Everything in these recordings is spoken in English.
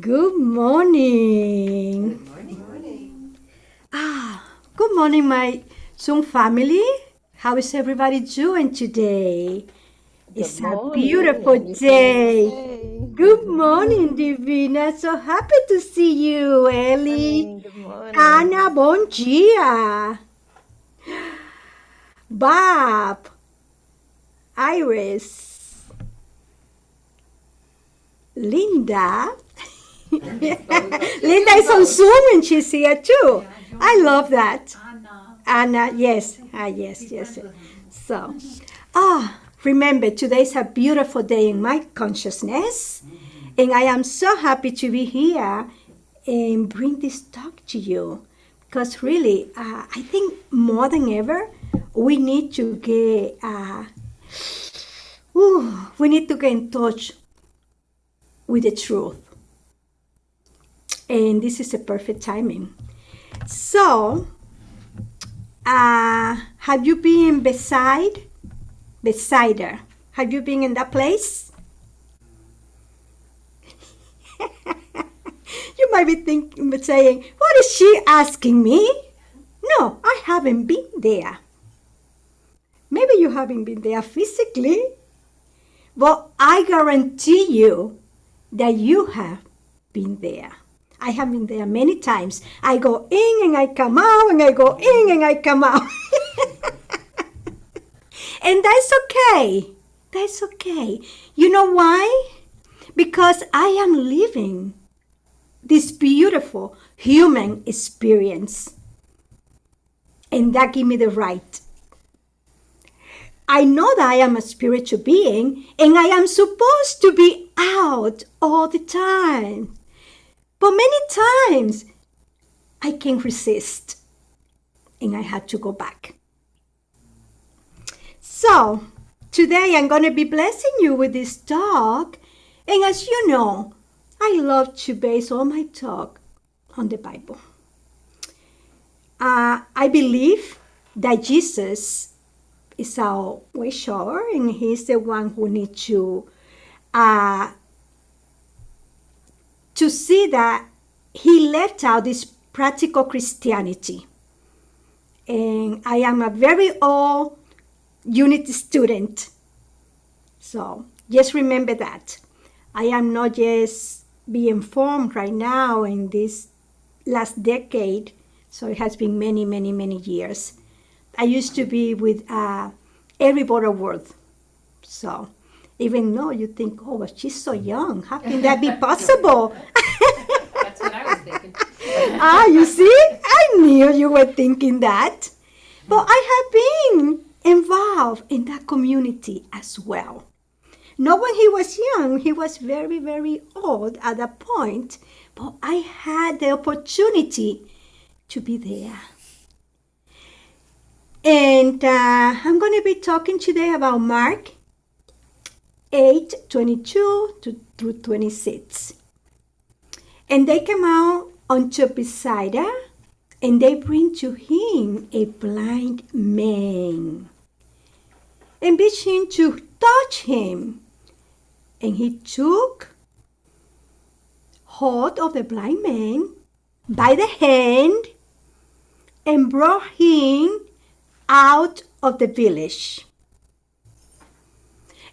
Good morning. Good morning. Good morning, my Zoom family. How is everybody doing today? It's a beautiful day. Good morning, Divina. So happy to see you, Ellie. Good morning. Anna, bom dia. Bob, Iris, Linda. Linda is on Zoom and she's here too. I love that. Anna, yes. Yes. So, remember, today is a beautiful day in my consciousness. And I am so happy to be here and bring this talk to you. Because really, I think more than ever, we need to get, we need to get in touch with the truth. And this is a perfect timing. So, have you been beside her? Have you been in that place? You might be saying, what is she asking me? No, I haven't been there. Maybe you haven't been there physically, but I guarantee you that you have been there. I have been there many times. I go in and I come out, and I go in and I come out. And that's okay. That's okay. You know why? Because I am living this beautiful human experience. And that gives me the right. I know that I am a spiritual being, and I am supposed to be out all the time. But many times, I can't resist, and I had to go back. So, today I'm going to be blessing you with this talk, and as you know, I love to base all my talk on the Bible. I believe that Jesus is our way shower, and he's the one who needs to see that he left out this practical Christianity. And I am a very old Unity student. So just remember that. I am not just being formed right now in this last decade. So it has been many, many, many years. I used to be with every border word. So even though you think, oh, she's so young, how can that be possible? That's what I was thinking. You see? I knew you were thinking that. But I have been involved in that community as well. Not when he was young, he was very, very old at that point, but I had the opportunity to be there. And I'm going to be talking today about Mark 8:22 through 26. And they come out unto Bethsaida, and they bring to him a blind man, and beseech him to touch him. And he took hold of the blind man by the hand and brought him out of the village.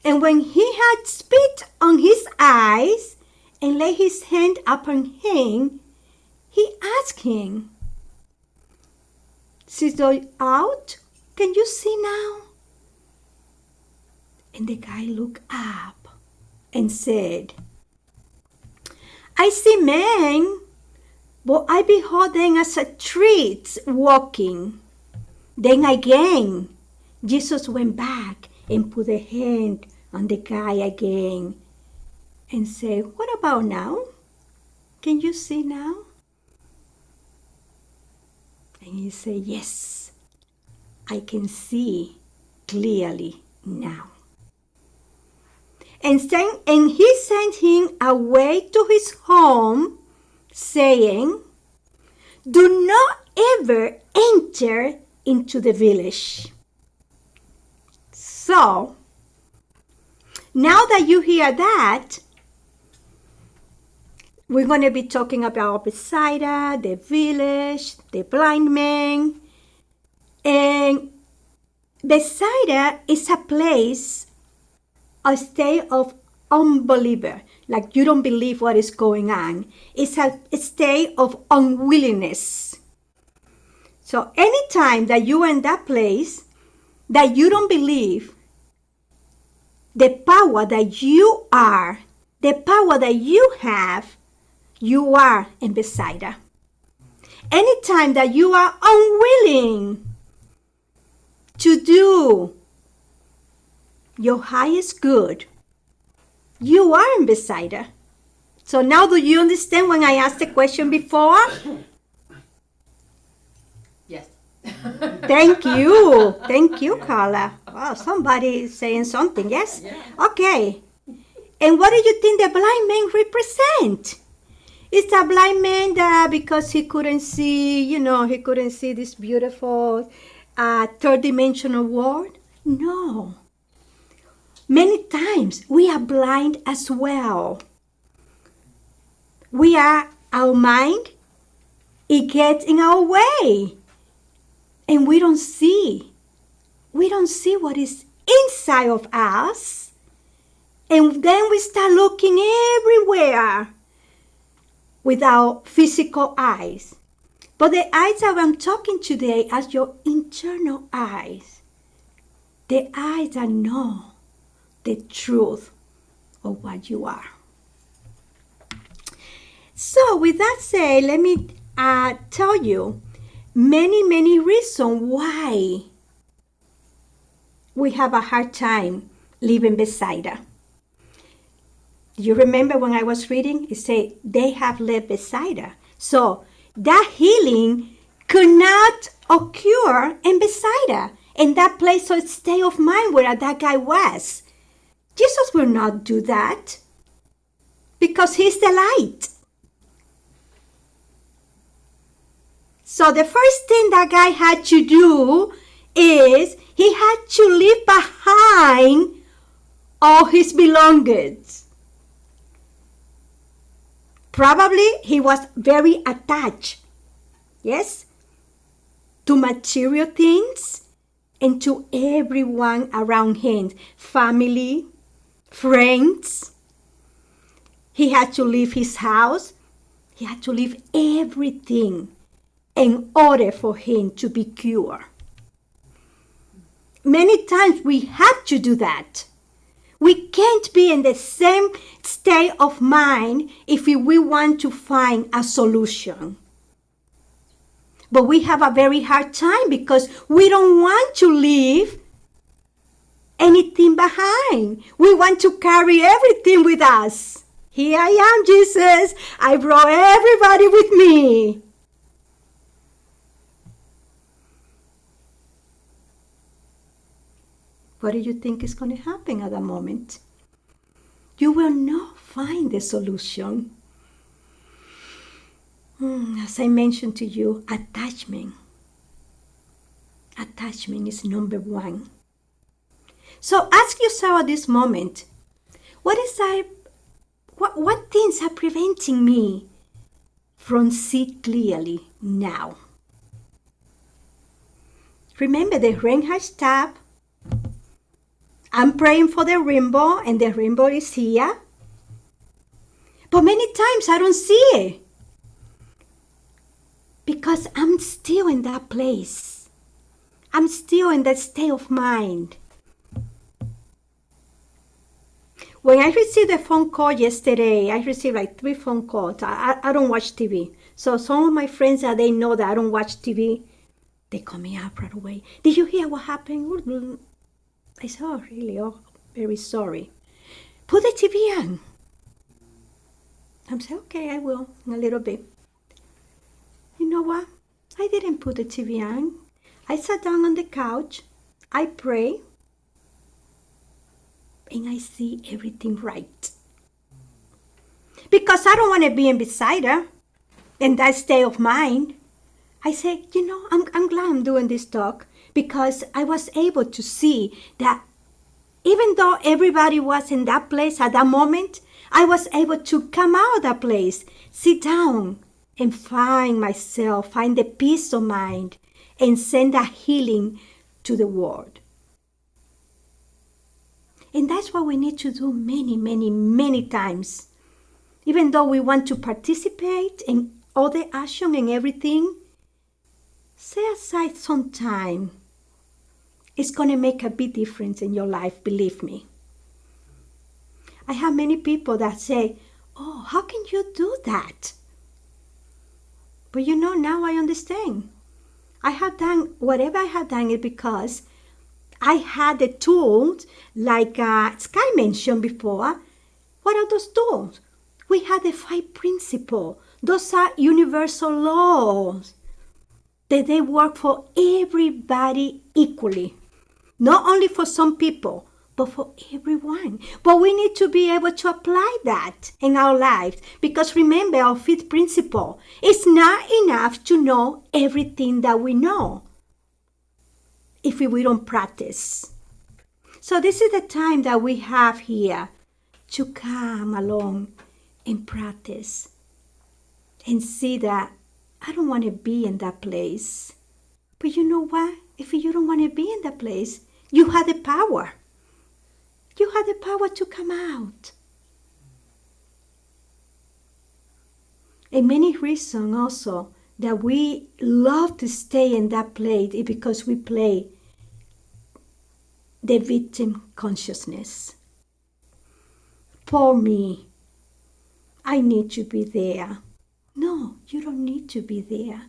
And when he had spit on his eyes and laid his hand upon him, he asked him, "Seest thou out? Can you see now?" And the guy looked up and said, "I see men, but I behold them as a trees walking." Then again, Jesus went back and put a hand on the guy again and said, "What about now? Can you see now?" And he said, "Yes, I can see clearly now." And he sent him away to his home, saying, "Do not ever enter into the village." So, now that you hear that, We're going to be talking about Bethsaida, the village, the blind man. And Bethsaida is a place, a state of unbeliever, like you don't believe what is going on. It's a state of unwillingness. So anytime that you are in that place, that you don't believe the power that you are, the power that you have, you are in Bethsaida. Anytime that you are unwilling to do your highest good, you are in Bethsaida. So now do you understand when I asked the question before? Yes. Thank you. Thank you, Carla. Wow, somebody is saying something, yes? Yeah. Okay. And what do you think the blind man represent? It's a blind man that because he couldn't see, he couldn't see this beautiful third-dimensional world? No. Many times we are blind as well. Our mind, it gets in our way. And we don't see. We don't see what is inside of us. And then we start looking everywhere with our physical eyes. But the eyes that I'm talking today are your internal eyes. The eyes that know the truth of what you are. So with that said, let me tell you many reasons why we have a hard time living Bethsaida. You remember when I was reading, it said they have left Bethsaida. So that healing could not occur in Bethsaida, in that place or state of mind where that guy was. Jesus will not do that because he's the light. So the first thing that guy had to do is he had to leave behind all his belongings. Probably he was very attached, yes, to material things and to everyone around him, family, friends. He had to leave his house. He had to leave everything in order for him to be cured. Many times we have to do that. We can't be in the same state of mind if we want to find a solution. But we have a very hard time because we don't want to leave anything behind. We want to carry everything with us. Here I am, Jesus. I brought everybody with me. What do you think is going to happen at that moment? You will not find the solution. As I mentioned to you, attachment. Attachment is number one. So ask yourself at this moment, what things are preventing me from seeing clearly now? Remember, the rain has stopped. I'm praying for the rainbow, and the rainbow is here. But many times I don't see it because I'm still in that place. I'm still in that state of mind. When I received a phone call yesterday, I received like 3 phone calls. I don't watch TV. So some of my friends that they know that I don't watch TV, they call me up right away. Did you hear what happened? I said, oh, really? Oh, very sorry. Put the TV on. I said, okay, I will in a little bit. You know what? I didn't put the TV on. I sat down on the couch. I pray. And I see everything right. Because I don't want to be in Bethsaida in that state of mind. I said, I'm glad I'm doing this talk because I was able to see that even though everybody was in that place at that moment, I was able to come out of that place, sit down, and find myself, find the peace of mind, and send that healing to the world. And that's what we need to do many, many, many times. Even though we want to participate in all the action and everything, set aside some time. It's going to make a big difference in your life, believe me. I have many people that say, oh, how can you do that? But now I understand. I have done whatever I have done is because I had the tools, like Sky mentioned before. What are those tools? We have the 5 principles. Those are universal laws that they work for everybody equally. Not only for some people, but for everyone. But we need to be able to apply that in our lives. Because remember, our 5th principle, it's not enough to know everything that we know if we don't practice. So this is the time that we have here to come along and practice and see that I don't want to be in that place. But you know what? If you don't want to be in that place, you have the power. You have the power to come out. And many reasons also that we love to stay in that place is because we play the victim consciousness. Poor me. I need to be there. No, you don't need to be there.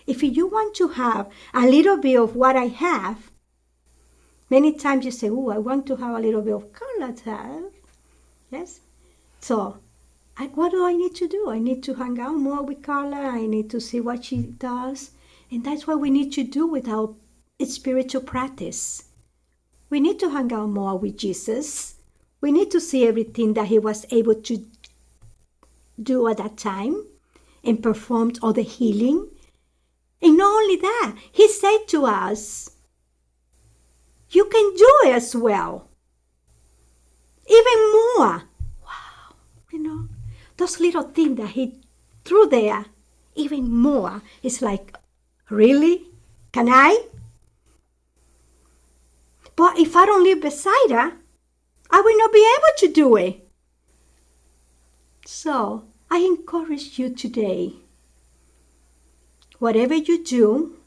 If you want to have a little bit of what I have, many times you say, oh, I want to have a little bit of Carla's have. Yes? So, what do I need to do? I need to hang out more with Carla. I need to see what she does. And that's what we need to do with our spiritual practice. We need to hang out more with Jesus. We need to see everything that he was able to do at that time and performed all the healing. And not only that, he said to us, you can do it as well. Even more. Wow. Those little things that he threw there, even more. It's like, really? Can I? But if I don't live beside her, I will not be able to do it. So, I encourage you today, whatever you do,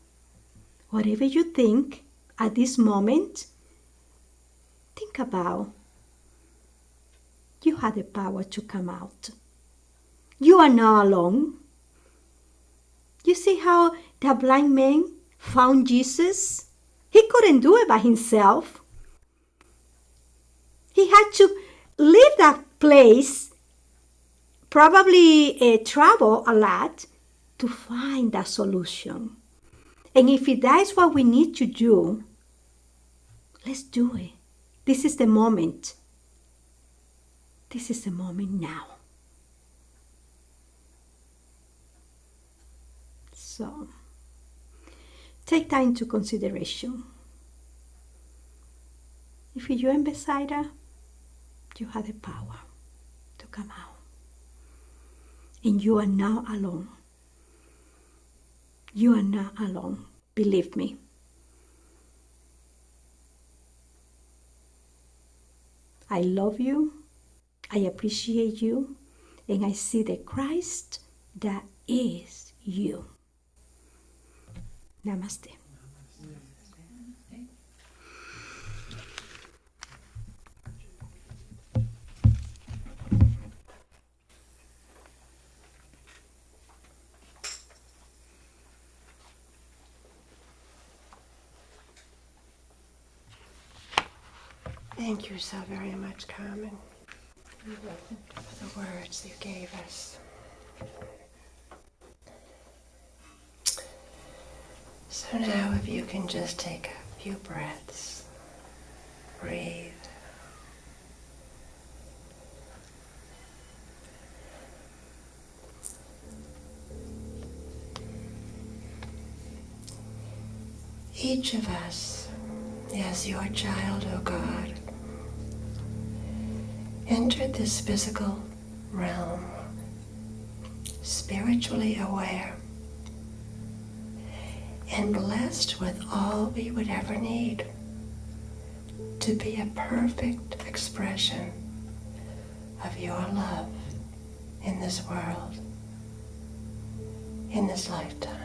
whatever you think at this moment, think about you have the power to come out. You are not alone. You see how the blind man found Jesus? He couldn't do it by himself. He had to leave that place, probably travel a lot to find that solution. And if that's what we need to do, let's do it. This is the moment. This is the moment now. So, take time into consideration. If you're beside her, you have the power to come out. And you are not alone. You are not alone. Believe me. I love you. I appreciate you. And I see the Christ that is you. Namaste. Thank you so very much, Carmen, for the words you gave us. So now if you can just take a few breaths, breathe. Each of us, as your child, O God, entered this physical realm spiritually aware and blessed with all we would ever need to be a perfect expression of your love in this world, in this lifetime.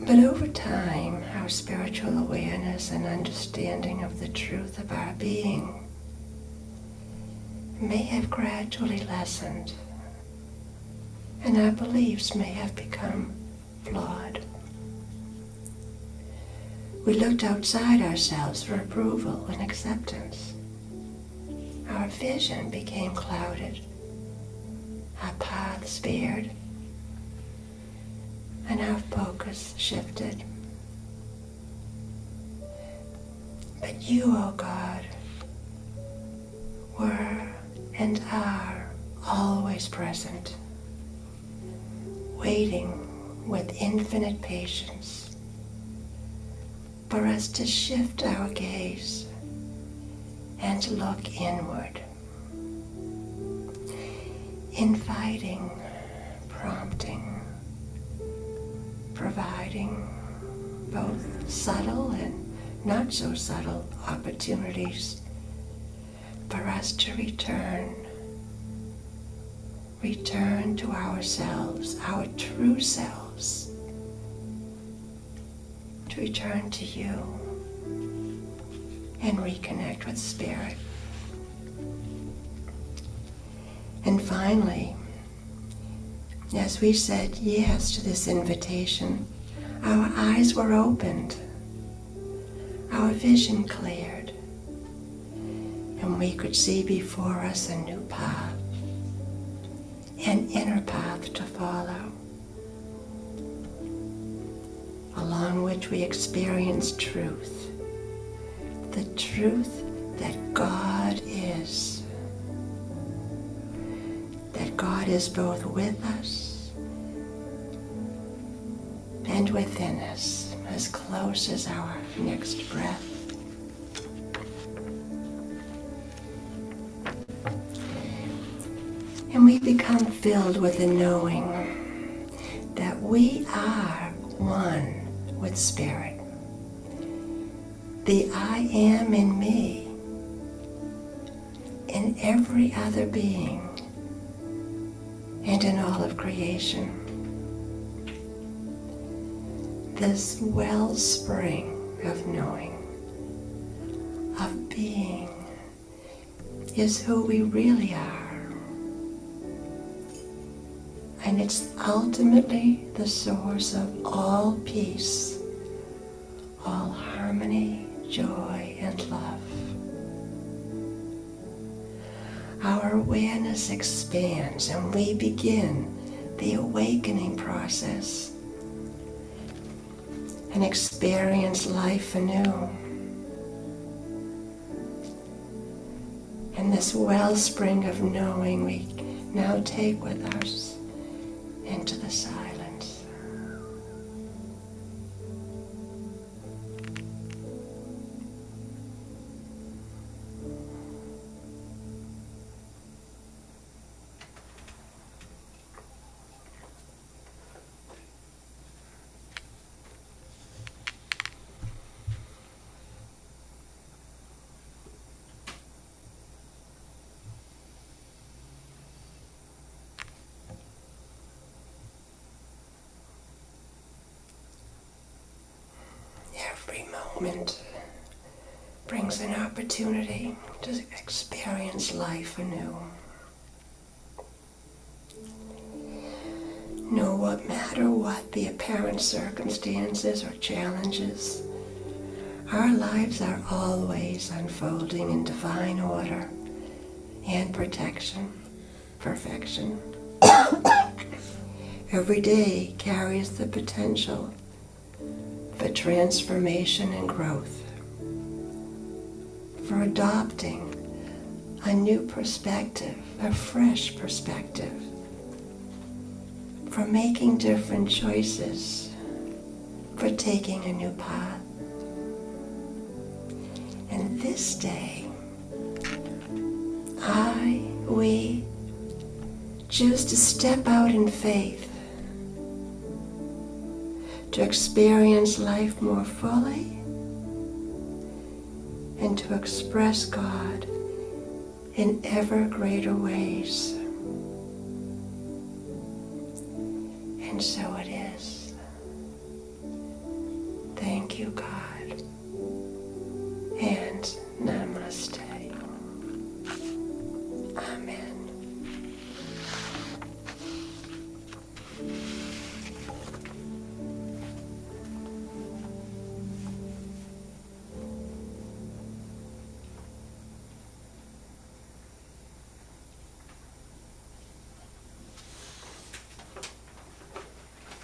But over time, our spiritual awareness and understanding of the truth of our being may have gradually lessened, and our beliefs may have become flawed. We looked outside ourselves for approval and acceptance. Our vision became clouded, our paths veered, and our focus shifted. But you, O God, were and are always present, waiting with infinite patience for us to shift our gaze and look inward, inviting, prompting, providing both subtle and not so subtle opportunities for us to return to ourselves, our true selves, to return to you and reconnect with Spirit. And finally, as we said yes to this invitation, our eyes were opened, our vision cleared, and we could see before us a new path, an inner path to follow, along which we experience truth, the truth that God is both with us and within us, as close as our next breath. And we become filled with the knowing that we are one with Spirit. The I am in me, in every other being, and in all of creation. This wellspring of knowing, of being, is who we really are. And it's ultimately the source of all peace, all harmony, joy, and love. Our awareness expands and we begin the awakening process and experience life anew. And this wellspring of knowing we now take with us into the silence. Every moment brings an opportunity to experience life anew. No matter what the apparent circumstances or challenges, our lives are always unfolding in divine order and perfection. Every day carries the potential for transformation and growth, for adopting a new perspective, a fresh perspective, for making different choices, for taking a new path. this day, we choose to step out in faith, to experience life more fully, and to express God in ever greater ways. And so it is. Thank you, God.